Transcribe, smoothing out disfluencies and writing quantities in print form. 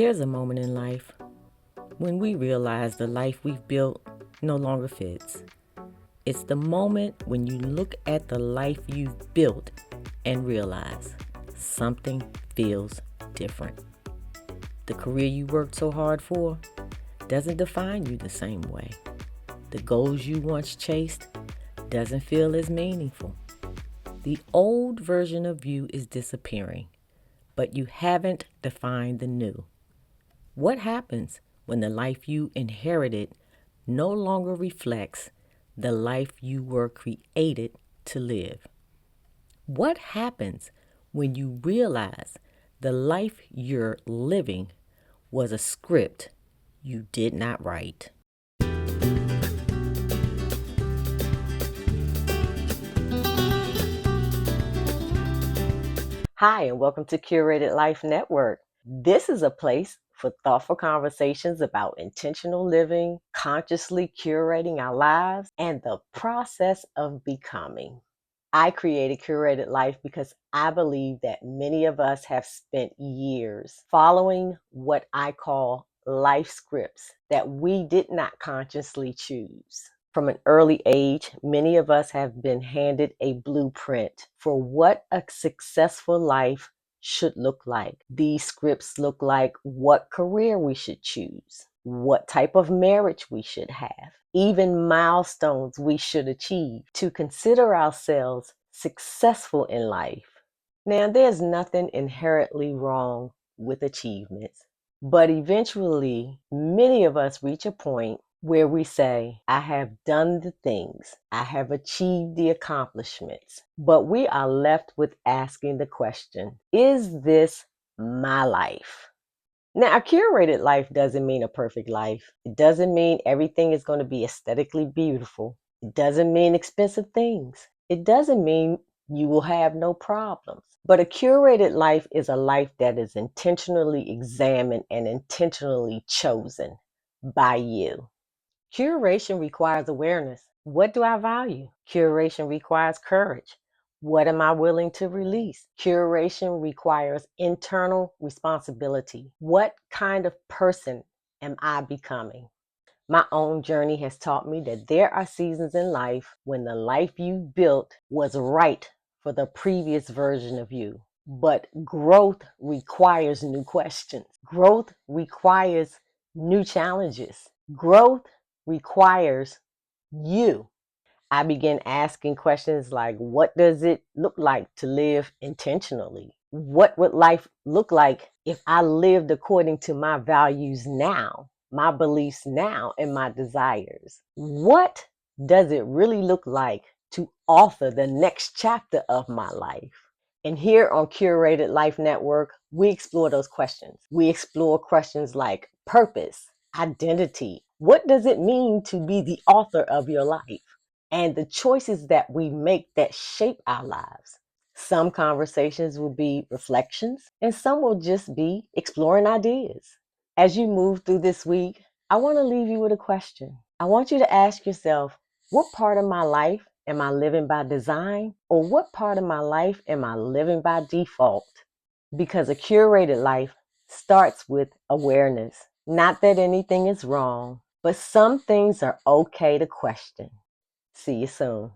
There's a moment in life when we realize the life we've built no longer fits. It's the moment when you look at the life you've built and realize something feels different. The career you worked so hard for doesn't define you the same way. The goals you once chased doesn't feel as meaningful. The old version of you is disappearing, but you haven't defined the new. What happens when the life you inherited no longer reflects the life you were created to live? What happens when you realize the life you're living was a script you did not write? Hi, and welcome to Curated Life Network. This is a place for thoughtful conversations about intentional living, consciously curating our lives, and the process of becoming. I created Curated Life because I believe that many of us have spent years following what I call life scripts that we did not consciously choose. From an early age, many of us have been handed a blueprint for what a successful life should look like. These scripts look like what career we should choose, what type of marriage we should have, even milestones we should achieve to consider ourselves successful in life. Now, there's nothing inherently wrong with achievements, but eventually, many of us reach a point where we say, I have done the things, I have achieved the accomplishments, but we are left with asking the question, is this my life? Now, a curated life doesn't mean a perfect life. It doesn't mean everything is going to be aesthetically beautiful. It doesn't mean expensive things. It doesn't mean you will have no problems. But a curated life is a life that is intentionally examined and intentionally chosen by you. Curation requires awareness. What do I value? Curation requires courage. What am I willing to release? Curation requires internal responsibility. What kind of person am I becoming? My own journey has taught me that there are seasons in life when the life you built was right for the previous version of you. But growth requires new questions. Growth requires new challenges. Growth requires you. I began asking questions like, what does it look like to live intentionally? What would life look like if I lived according to my values now, my beliefs now, and my desires? What does it really look like to author the next chapter of my life? And here on Curated Life Network, we explore those questions. We explore questions like purpose, identity. What does it mean to be the author of your life? And the choices that we make that shape our lives. Some conversations will be reflections, and some will just be exploring ideas. As you move through this week, I want to leave you with a question. I want you to ask yourself, what part of my life am I living by design, or what part of my life am I living by default? Because a curated life starts with awareness. Not that anything is wrong, but some things are okay to question. See you soon.